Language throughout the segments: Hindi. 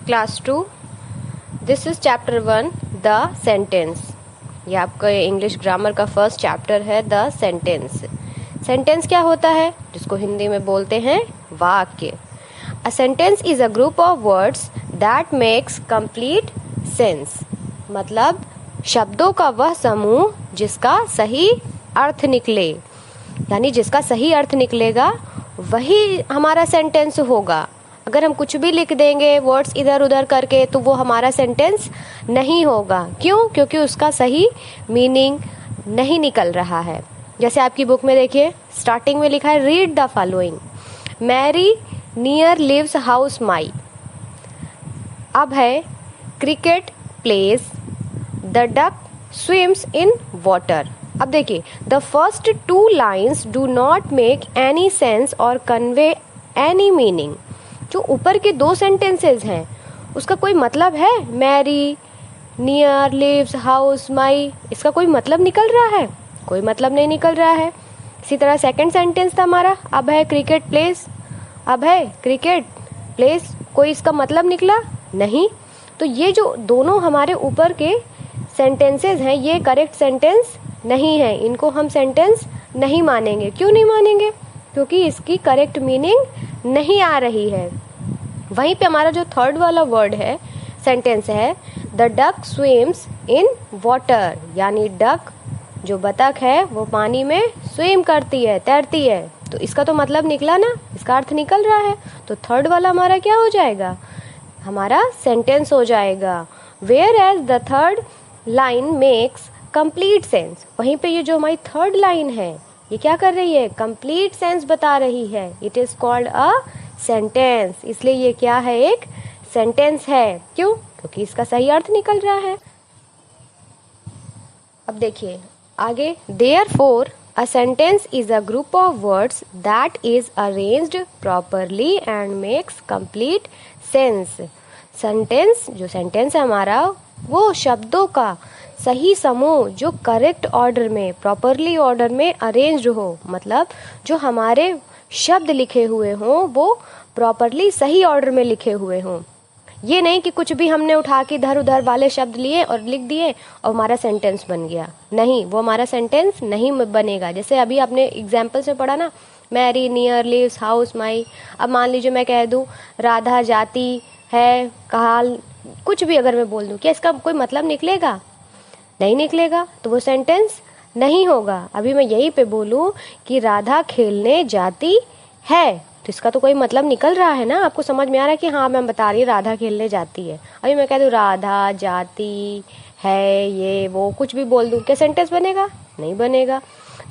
Class 2, this is chapter 1 the sentence. ये आपका इंग्लिश ग्रामर का फर्स्ट चैप्टर है, द सेंटेंस। सेंटेंस क्या होता है, जिसको हिंदी में बोलते हैं वाक्य। A sentence is a group of words that makes complete sense. मतलब शब्दों का वह समूह जिसका सही अर्थ निकले, यानी जिसका सही अर्थ निकलेगा वही हमारा सेंटेंस होगा। अगर हम कुछ भी लिख देंगे वर्ड्स इधर उधर करके तो वो हमारा सेंटेंस नहीं होगा। क्यों? क्योंकि उसका सही मीनिंग नहीं निकल रहा है। जैसे आपकी बुक में देखिए, स्टार्टिंग में लिखा है read the following. Mary near lives house my. अब है cricket plays, the duck swims in water. अब देखिए, the first two lines do not make any sense और कन्वे एनी मीनिंग। जो ऊपर के दो सेंटेंसेस हैं उसका कोई मतलब है? मैरी नियर लिव्स हाउस माई, इसका कोई मतलब निकल रहा है? कोई मतलब नहीं निकल रहा है। इसी तरह सेकंड सेंटेंस था हमारा, अब है क्रिकेट प्लेस, अब है क्रिकेट प्लेस, कोई इसका मतलब निकला नहीं। तो ये जो दोनों हमारे ऊपर के सेंटेंसेस हैं ये करेक्ट सेंटेंस नहीं है, इनको हम सेंटेंस नहीं मानेंगे। क्यों नहीं मानेंगे? क्योंकि इसकी करेक्ट मीनिंग नहीं आ रही है। वहीं पे हमारा जो थर्ड वाला वर्ड है, सेंटेंस है, the duck swims in water, यानी डक जो बतख है वो पानी में स्विम करती है, तैरती है। तो इसका तो मतलब निकला ना, इसका अर्थ निकल रहा है। तो थर्ड वाला हमारा क्या हो जाएगा? हमारा सेंटेंस हो जाएगा। Whereas the third line makes complete sense. वहीं पे ये जो हमारी थर्ड लाइन है ये क्या कर रही है? कंप्लीट सेंस बता रही है। It is called a sentence, इसलिए ये क्या है? एक सेंटेंस है। क्यों? क्योंकि इसका सही अर्थ निकल रहा है। अब देखिए आगे, therefore a sentence is a group of words that is arranged properly and makes complete sense. Sentence, जो सेंटेंस है हमारा, वो शब्दों का सही समूह जो करेक्ट ऑर्डर में, प्रॉपरली ऑर्डर में अरेंज्ड हो। मतलब जो हमारे शब्द लिखे हुए हों वो प्रॉपरली सही ऑर्डर में लिखे हुए हों। ये नहीं कि कुछ भी हमने उठा के इधर उधर वाले शब्द लिए और लिख दिए और हमारा सेंटेंस बन गया। नहीं, वो हमारा सेंटेंस नहीं बनेगा। जैसे अभी आपने एग्जाम्पल से पढ़ा ना, Mary near lives house my. अब मान लीजिए मैं कह दूँ राधा जाती है कहा, कुछ भी अगर मैं बोल दूँ, क्या इसका कोई मतलब निकलेगा? नहीं निकलेगा, तो वो सेंटेंस नहीं होगा। अभी मैं यहीं पे बोलूँ कि राधा खेलने जाती है, तो इसका तो कोई मतलब निकल रहा है ना। आपको समझ में आ रहा है कि हाँ मैं बता रही राधा खेलने जाती है। अभी मैं कह दूँ राधा जाती है, ये वो कुछ भी बोल दूँ, क्या सेंटेंस बनेगा? नहीं बनेगा।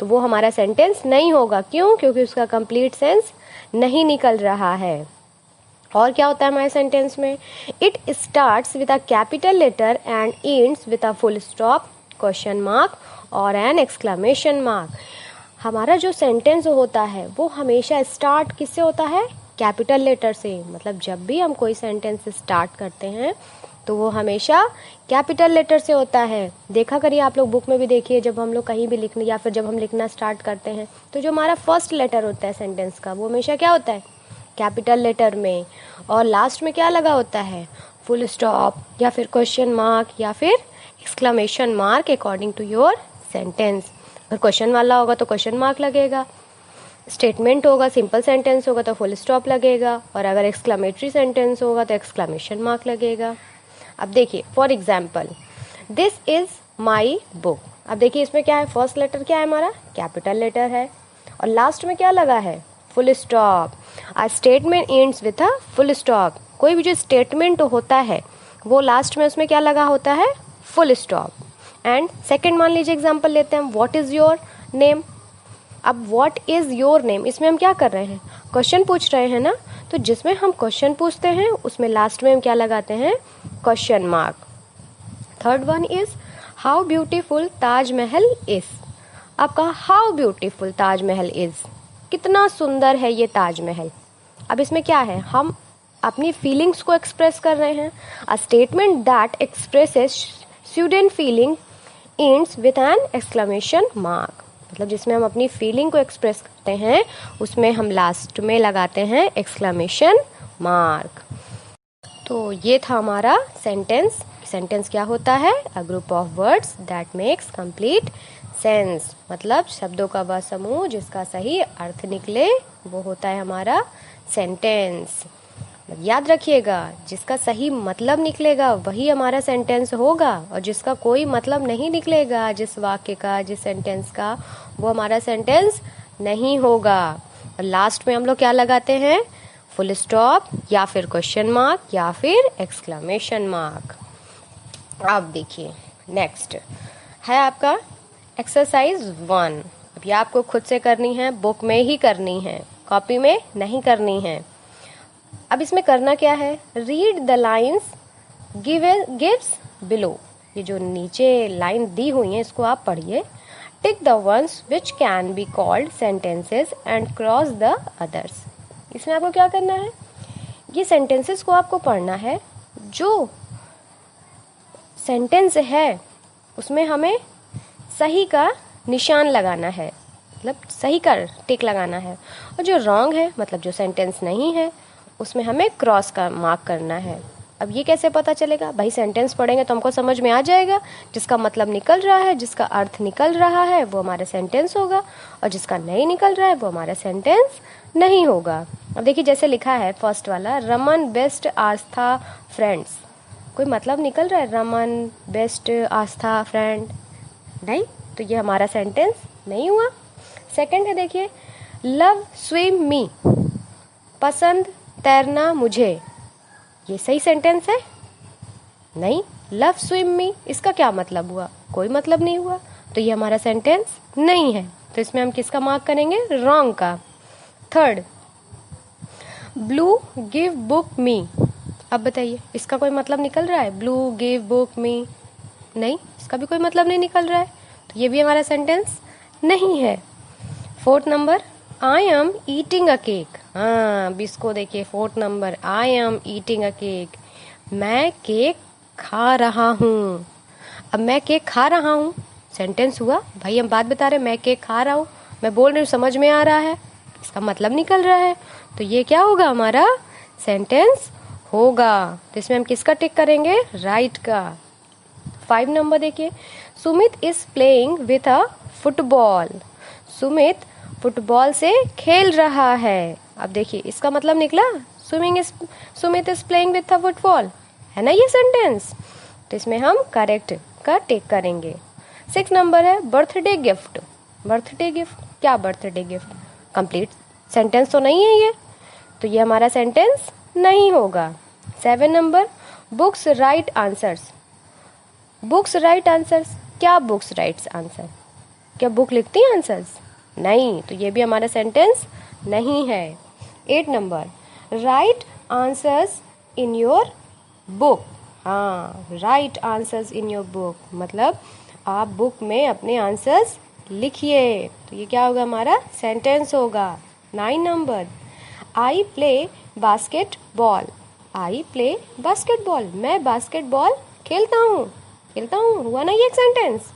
तो वो हमारा सेंटेंस नहीं होगा। क्यों? क्योंकि उसका कंप्लीट सेंस नहीं निकल रहा है। और क्या होता है हमारे सेंटेंस में? It starts with a capital letter and ends with a full stop, question mark और एन एक्सक्लेमेशन मार्क। हमारा जो सेंटेंस होता है वो हमेशा स्टार्ट किससे होता है? कैपिटल लेटर से। मतलब जब भी हम कोई सेंटेंस स्टार्ट करते हैं तो वो हमेशा कैपिटल लेटर से होता है। देखा करिए आप लोग, बुक में भी देखिए, जब हम लोग कहीं भी लिखने या फिर जब हम लिखना स्टार्ट करते हैं तो जो हमारा फर्स्ट लेटर होता है सेंटेंस का वो हमेशा क्या होता है? कैपिटल लेटर में। और लास्ट में क्या लगा होता है? फुल स्टॉप या फिर क्वेश्चन मार्क या फिर exclamation mark according to your sentence. अगर क्वेश्चन वाला होगा तो क्वेश्चन मार्क लगेगा, स्टेटमेंट होगा, सिंपल सेंटेंस होगा तो फुल स्टॉप लगेगा, और अगर एक्सक्लेमेटरी सेंटेंस होगा तो एक्सक्लेमेशन मार्क लगेगा। अब देखिए for example, this is my book. अब देखिए इसमें क्या है? फर्स्ट लेटर क्या है हमारा? कैपिटल लेटर है, और लास्ट में क्या लगा है? Full stop. A statement ends with a full stop. कोई भी जो स्टेटमेंट होता है वो लास्ट में उसमें क्या लगा होता है? Full stop. एंड सेकंड मान लीजिए एग्जांपल लेते हैं, व्हाट इज योर नेम। अब व्हाट इज योर नेम, इसमें हम क्या कर रहे हैं? क्वेश्चन पूछ रहे हैं ना। तो जिसमें हम क्वेश्चन पूछते हैं उसमें लास्ट में हम क्या लगाते हैं? Question mark. Third one is how beautiful Taj Mahal is. आपका हाउ ब्यूटीफुल ताजमहल इज, कितना सुंदर है ये ताजमहल। अब इसमें क्या है? हम अपनी फीलिंग्स को एक्सप्रेस कर रहे हैं। A statement that expresses student feeling ends with an exclamation mark. मतलब जिसमें हम अपनी फीलिंग को एक्सप्रेस करते हैं उसमें हम लास्ट में लगाते हैं एक्सक्लेमेशन मार्क। तो ये था हमारा सेंटेंस। सेंटेंस क्या होता है? A group of words that makes complete sense, मतलब शब्दों का वह समूह जिसका सही अर्थ निकले, वो होता है हमारा सेंटेंस। याद रखिएगा, जिसका सही मतलब निकलेगा वही हमारा सेंटेंस होगा, और जिसका कोई मतलब नहीं निकलेगा, जिस वाक्य का, जिस सेंटेंस का, वो हमारा सेंटेंस नहीं होगा। और लास्ट में हम लोग क्या लगाते हैं? फुल स्टॉप या फिर क्वेश्चन मार्क या फिर एक्सक्लेमेशन मार्क। अब देखिए नेक्स्ट है आपका एक्सरसाइज 1। अब ये आपको खुद से करनी है, बुक में ही करनी है, कॉपी में नहीं करनी है। अब इसमें करना क्या है? Read the lines gives below. ये जो नीचे लाइन दी हुई है इसको आप पढ़िए। Tick the ones which can be called sentences and cross the others. इसमें आपको क्या करना है? ये सेंटेंसेस को आपको पढ़ना है, जो सेंटेंस है उसमें हमें सही का निशान लगाना है, मतलब सही का टिक लगाना है, और जो रॉन्ग है, मतलब जो सेंटेंस नहीं है, उसमें हमें क्रॉस का मार्क करना है। अब ये कैसे पता चलेगा? भाई सेंटेंस पढ़ेंगे तो हमको समझ में आ जाएगा, जिसका मतलब निकल रहा है, जिसका अर्थ निकल रहा है, वो हमारा सेंटेंस होगा, और जिसका नहीं निकल रहा है वो हमारा सेंटेंस नहीं होगा। अब देखिए जैसे लिखा है फर्स्ट वाला, रमन बेस्ट आस्था फ्रेंड्स। कोई मतलब निकल रहा है? रमन बेस्ट आस्था फ्रेंड, नहीं, तो ये हमारा सेंटेंस नहीं हुआ। सेकंड है देखिए, लव स्विम मी, पसंद तैरना मुझे। ये सही सेंटेंस है? नहीं। लव स्विम मी, इसका क्या मतलब हुआ? कोई मतलब नहीं हुआ, तो ये हमारा सेंटेंस नहीं है। तो इसमें हम किसका मार्क करेंगे? रॉन्ग का। थर्ड, ब्लू गिव बुक मी। अब बताइए इसका कोई मतलब निकल रहा है? ब्लू गिव बुक मी, नहीं, इसका भी कोई मतलब नहीं निकल रहा है, तो ये भी हमारा सेंटेंस नहीं है। Fourth number, I am eating a cake. हाँ, अब इसको देखिए, fourth number, I am eating a cake, मैं केक खा रहा हूँ। अब मैं केक खा रहा हूँ सेंटेंस हुआ? भाई हम बात बता रहे हैं, मैं केक खा रहा हूँ, मैं बोल रही हूँ, समझ में आ रहा है, इसका मतलब निकल रहा है, तो ये क्या होगा? हमारा सेंटेंस होगा। तो इसमें हम किसका टिक करेंगे? राइट का। 5 नंबर देखिए, Sumit is playing with a football. Sumit football से खेल रहा है। अब देखिए इसका मतलब निकला, Sumit is playing with a football, है ना ये सेंटेंस? तो इसमें हम करेक्ट का टिक करेंगे। 6 नंबर है, बर्थडे गिफ्ट। बर्थडे गिफ्ट, क्या बर्थडे गिफ्ट? कंप्लीट सेंटेंस तो नहीं है ये, तो ये हमारा सेंटेंस नहीं होगा। 7 number, books right answers. Books right answers, क्या बुक्स राइट्स आंसर? क्या बुक लिखती है आंसर्स? नहीं, तो ये भी हमारा सेंटेंस नहीं है। 8 number, write answers in your book. हाँ, write answers in your book, मतलब आप बुक में अपने आंसर्स लिखिए, तो ये क्या होगा? हमारा सेंटेंस होगा। 9 number, I play basketball. I play basketball, मैं बास्केटबॉल खेलता हूँ, हुआ ना ये एक sentence?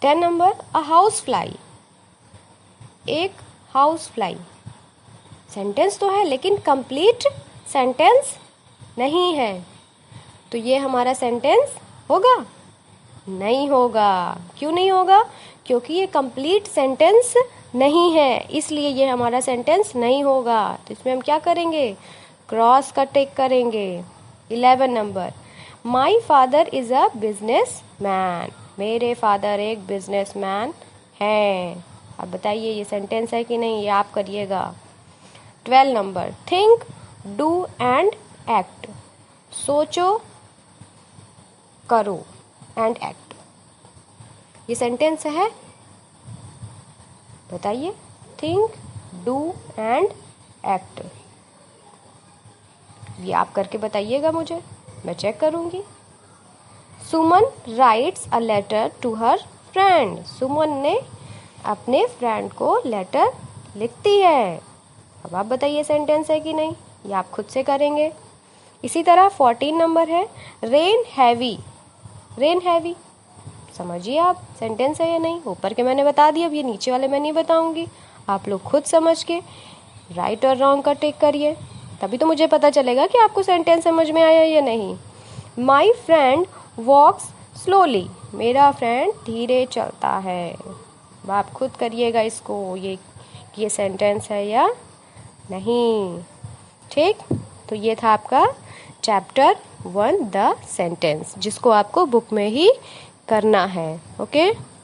10 number, a house fly. एक हाउस फ्लाई सेंटेंस तो है, लेकिन कंप्लीट सेंटेंस नहीं है, तो ये हमारा सेंटेंस होगा? नहीं होगा। क्यों नहीं होगा? क्योंकि ये कंप्लीट सेंटेंस नहीं है, इसलिए ये हमारा सेंटेंस नहीं होगा। तो इसमें हम क्या करेंगे? क्रॉस का टिक करेंगे। 11 number, my father is a business man. मेरे फादर एक बिजनेस मैन है। अब बताइए ये सेंटेंस है कि नहीं, ये आप करिएगा। 12 number, think do and act. सोचो, करो एंड एक्ट, ये सेंटेंस है? बताइए, थिंक डू एंड एक्ट, ये आप करके बताइएगा मुझे, मैं चेक करूंगी। Suman writes a letter to her friend. Suman ने अपने फ्रेंड को लेटर लिखती है। अब आप बताइए सेंटेंस है कि नहीं, ये आप खुद से करेंगे। इसी तरह 14 नंबर है, रेन हैवी। रेन हैवी समझिए आप सेंटेंस है या नहीं, ऊपर के मैंने बता दिया, अब ये नीचे वाले मैं नहीं बताऊंगी, आप लोग खुद समझ के राइट और रॉन्ग का टिक करिए। तभी तो मुझे पता चलेगा कि आपको सेंटेंस समझ में आया या नहीं। माई फ्रेंड वॉक्स स्लोली, मेरा फ्रेंड धीरे चलता है। अब आप खुद करिएगा इसको, ये सेंटेंस है या नहीं। ठीक, तो ये था आपका चैप्टर 1 द सेंटेंस, जिसको आपको बुक में ही करना है। ओके।